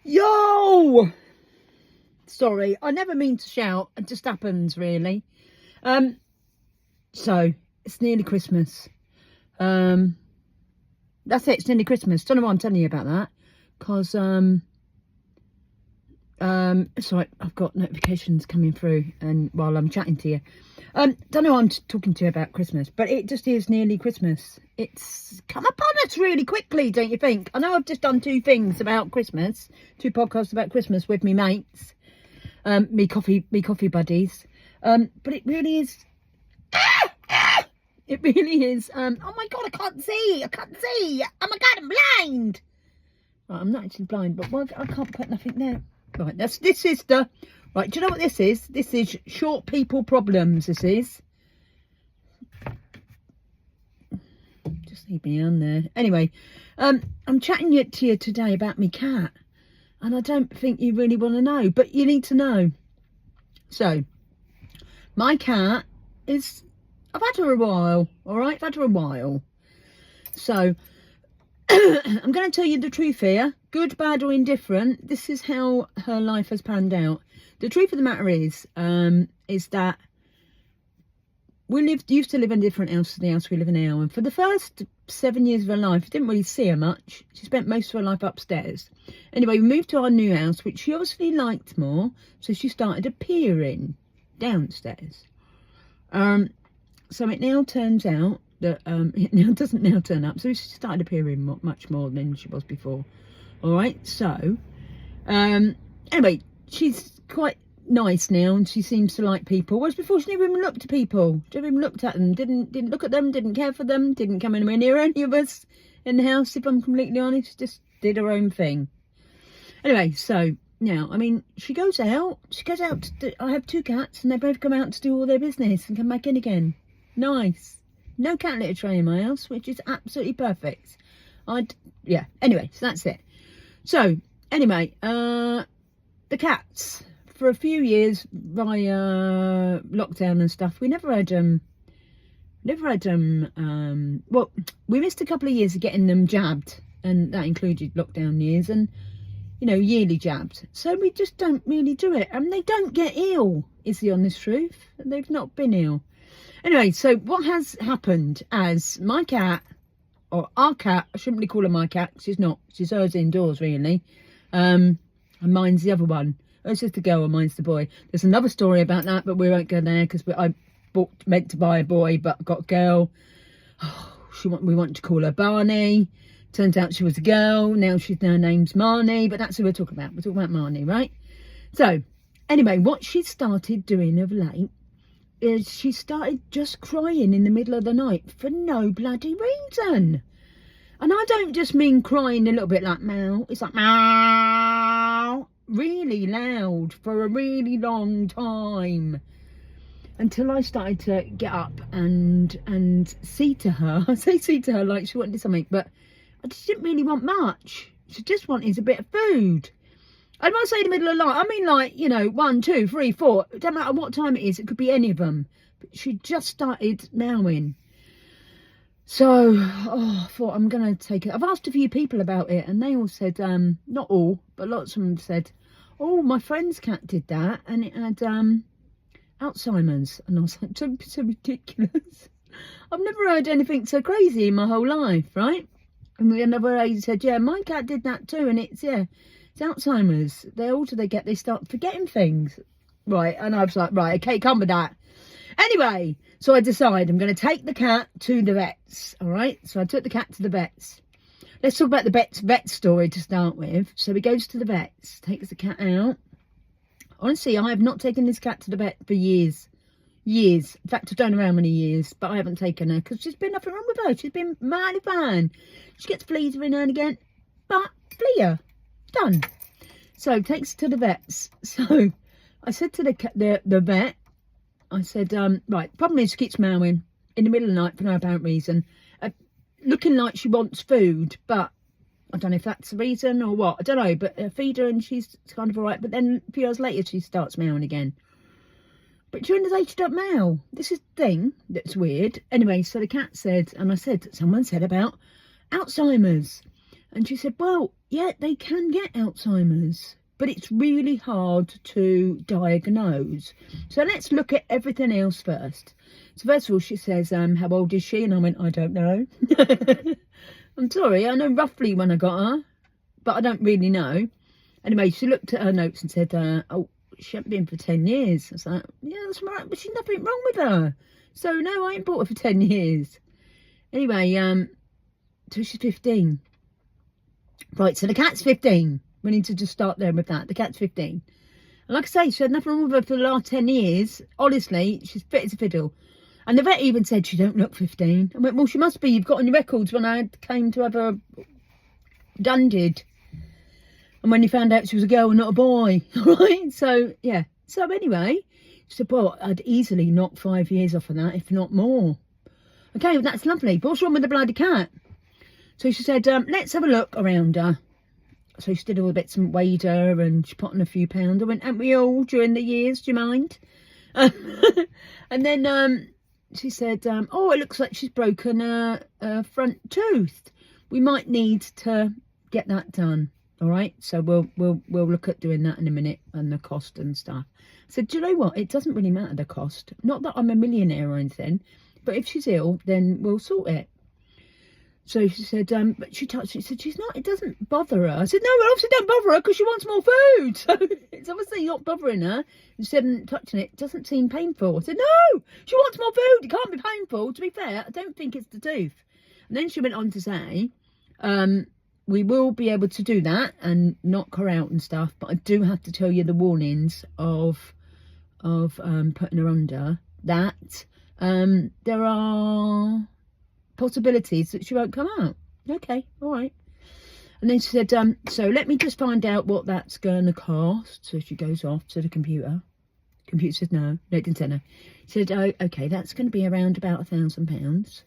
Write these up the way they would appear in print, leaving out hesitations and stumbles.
Yo! Sorry, I never mean to shout. It just happens, really. So it's nearly Christmas. That's it. It's nearly Christmas. Don't know why I'm telling you about that, because sorry, I've got notifications coming through, and while I'm chatting to you, don't know why I'm talking to you about Christmas, but it just is nearly Christmas. It's come upon us really quickly, don't you think? I know I've just done two things about Christmas, two podcasts about Christmas with me mates, me coffee buddies, but it really is. It really is. Oh my god, I can't see. Oh my god, I'm blind. Right, I'm not actually blind, but I can't put nothing there. Right, this is the right. Do you know what this is? This is short people problems. This is. Just leave me on there. Anyway, I'm chatting to you today about me cat, and I don't think you really want to know, but you need to know. So, my cat is. I've had her a while. All right, I've had her a while. So. I'm going to tell you the truth here, good, bad or indifferent. This is how her life has panned out. The truth of the matter is that we used to live in a different house to the house we live in now. And for the first 7 years of her life, I didn't really see her much. She spent most of her life upstairs. Anyway, we moved to our new house, which she obviously liked more. So she started appearing downstairs. So it now turns out that it doesn't now turn up, so she started appearing much more than she was before. All right, so anyway, she's quite nice now, and she seems to like people, whereas before she never even looked at people. She never even looked at them, didn't look at them, didn't care for them, didn't come anywhere near any of us in the house, if I'm completely honest. Just did her own thing. Anyway, so now, I mean, she goes out I have two cats, and they both come out to do all their business and come back in again. Nice. No cat litter tray in my house, which is absolutely perfect. Yeah, anyway, so that's it. So, anyway, the cats, for a few years, via lockdown and stuff, we never had well, we missed a couple of years of getting them jabbed, and that included lockdown years, and, you know, yearly jabbed. So we just don't really do it, and they don't get ill, is the honest truth. They've not been ill. Anyway, so what has happened as my cat, or our cat, I shouldn't really call her my cat, she's not, she's hers indoors really, and mine's the other one. Hers is the girl and mine's the boy. There's another story about that, but we won't go there, because I meant to buy a boy, but got a girl. Oh, we want to call her Barney. Turns out she was a girl, now name's Marnie, but that's who we're talking about. We're talking about Marnie, right? So, anyway, what she started doing of late is she started just crying in the middle of the night for no bloody reason. And I don't just mean crying a little bit like meow. It's like meow, really loud for a really long time, until I started to get up and see to her. I say see to her like she wanted something, but I just didn't really want much. She just wanted a bit of food. And when I say in the middle of the night, I mean like, you know, 1, 2, 3, 4. It doesn't matter what time it is. It could be any of them. But she just started meowing. So, I thought I'm going to take it. I've asked a few people about it, and they all said, not all, but lots of them said, oh, my friend's cat did that, and it had Alzheimer's. And I was like, don't be so ridiculous. I've never heard anything so crazy in my whole life, right? And another lady said, yeah, my cat did that too, and it's Alzheimer's. They start forgetting things. Right, and I was like, right, okay, come with that. Anyway, so I decide I'm going to take the cat to the vets, all right? So I took the cat to the vets. Let's talk about the vet story to start with. So he goes to the vets, takes the cat out. Honestly, I have not taken this cat to the vet for years. Years. In fact, I don't know how many years, but I haven't taken her because there's been nothing wrong with her. She's been mighty fine. She gets fleas every now and again, but flea her. Done. So takes her to the vets. So I said to the vet, I said, right, problem is she keeps meowing in the middle of the night for no apparent reason, looking like she wants food, but I don't know if that's the reason or what. I don't know, but I feed her and she's kind of all right, but then a few hours later she starts meowing again. But during the day she don't meow. This is the thing that's weird. Anyway, so the cat said, and I said, someone said about Alzheimer's. And she said, well, yeah, they can get Alzheimer's, but it's really hard to diagnose. So let's look at everything else first. So first of all, she says, how old is she? And I went, I don't know. I'm sorry, I know roughly when I got her, but I don't really know. Anyway, she looked at her notes and said, oh, she hasn't been for 10 years. I was like, yeah, that's right, but she's nothing wrong with her. So no, I ain't bought her for 10 years. Anyway, so she's 15. Right, so the cat's 15. We need to just start there with that. The cat's 15. And like I say, she had nothing wrong with her for the last 10 years. Honestly, she's fit as a fiddle. And the vet even said she don't look 15. I went, well, she must be. You've got on your records when I came to have her dunded. And when you found out she was a girl and not a boy. Right? So, yeah. So anyway, she said, well, I'd easily knock 5 years off of that, if not more. Okay, well, that's lovely. But what's wrong with the bloody cat? So she said, let's have a look around her. So she did all the bits and weighed her and she put on a few pounds. I went, haven't we all during the years? Do you mind? And then she said, oh, it looks like she's broken a front tooth. We might need to get that done. All right. So we'll look at doing that in a minute and the cost and stuff. I said, do you know what? It doesn't really matter the cost. Not that I'm a millionaire or anything, but if she's ill, then we'll sort it. So she said, but she touched it. She said, she's not, it doesn't bother her. I said, no, well, obviously don't bother her because she wants more food. So it's obviously not bothering her. She said, touching it doesn't seem painful. I said, no, she wants more food. It can't be painful. To be fair, I don't think it's the tooth. And then she went on to say, we will be able to do that and knock her out and stuff. But I do have to tell you the warnings of putting her under that. There are possibilities that she won't come out. Okay, all right. And then she said, so let me just find out what that's going to cost. So she goes off to the computer. Computer said no, it didn't say no. She said, oh, okay, that's going to be around about £1,000.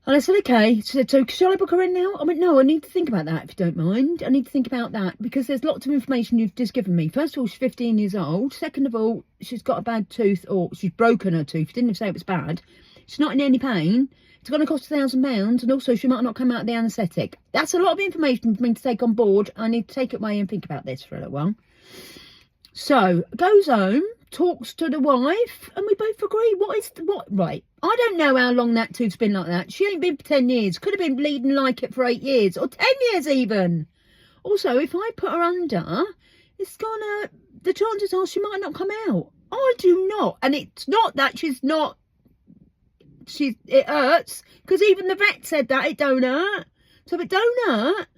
And I said, okay. She said, so shall I book her in now? I went, no, I need to think about that if you don't mind. I need to think about that because there's lots of information you've just given me. First of all, she's 15 years old. Second of all, she's got a bad tooth or she's broken her tooth. She didn't say it was bad. She's not in any pain. It's going to cost £1,000 and also she might not come out of the anaesthetic. That's a lot of information for me to take on board. I need to take it away and think about this for a little while. So, goes home, talks to the wife and we both agree. Right, I don't know how long that tooth's been like that. She ain't been for 10 years. Could have been bleeding like it for 8 years or 10 years even. Also, if I put her under, the chances are she might not come out. I do not. And it's not that it hurts because even the vet said that it don't hurt. So if it don't hurt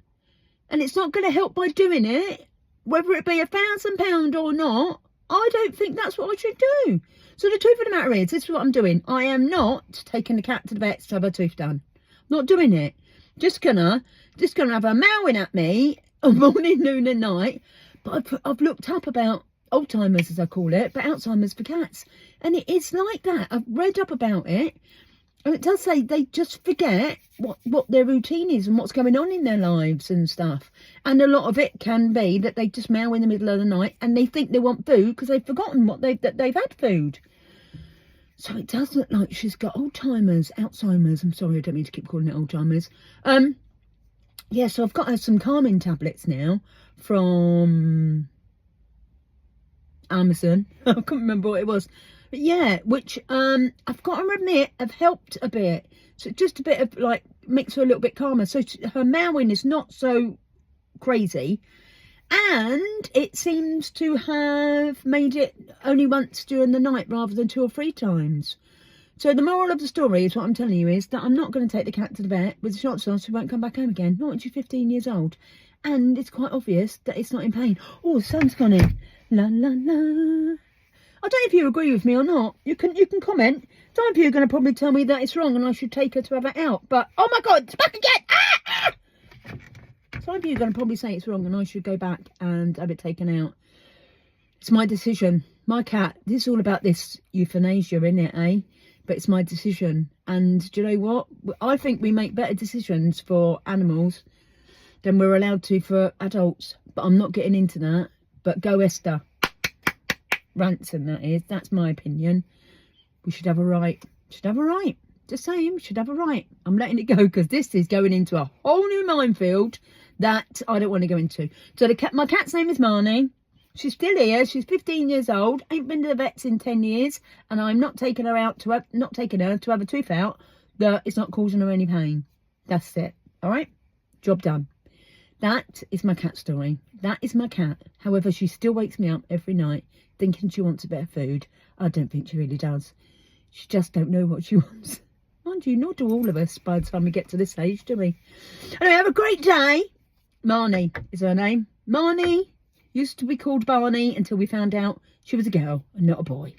and it's not going to help by doing it, whether it be £1,000 or not, I don't think that's what I should do. So the truth of the matter is, this is what I'm doing. I am not taking the cat to the vet to have her tooth done. Not doing it. Just gonna have her mowing at me on morning, noon and night. But I've looked up about Alzheimer's, as I call it, but Alzheimer's for cats. And it is like that. I've read up about it. And it does say they just forget what their routine is and what's going on in their lives and stuff. And a lot of it can be that they just meow in the middle of the night and they think they want food because they've forgotten that they've had food. So it does look like she's got Alzheimer's. I'm sorry, I don't mean to keep calling it Alzheimer's. Yeah, so I've got her some calming tablets now from Amazon. I can't remember what it was. But yeah, which I've got to admit have helped a bit. So just a bit of like makes her a little bit calmer. So her mowing is not so crazy. And it seems to have made it only once during the night rather than 2 or 3 times. So the moral of the story is what I'm telling you is that I'm not going to take the cat to the vet with the shots on so she won't come back home again. Not when she's 15 years old. And it's quite obvious that it's not in pain. Oh, the sun's gone in. La, la, la. I don't know if you agree with me or not. You can comment. Some of you are going to probably tell me that it's wrong and I should take her to have it out. But, oh my God, it's back again. Ah, ah. Some of you are going to probably say it's wrong and I should go back and have it taken out. It's my decision. My cat. This is all about this euthanasia, isn't it, eh? But it's my decision. And do you know what? I think we make better decisions for animals than we're allowed to for adults. But I'm not getting into that. But go Esther. Ransom, that is. That's my opinion. We should have a right. Should have a right. Just saying, we should have a right. I'm letting it go because this is going into a whole new minefield that I don't want to go into. So my cat's name is Marnie. She's still here. She's 15 years old. Ain't been to the vets in 10 years, and I'm not taking her out to have a tooth out that is not causing her any pain. That's it. All right, job done. That is my cat story. That is my cat. However, she still wakes me up every night thinking she wants a bit of food. I don't think she really does. She just don't know what she wants. Mind you, nor do all of us by the time we get to this age, do we? Anyway, have a great day. Marnie is her name. Marnie used to be called Barney until we found out she was a girl and not a boy.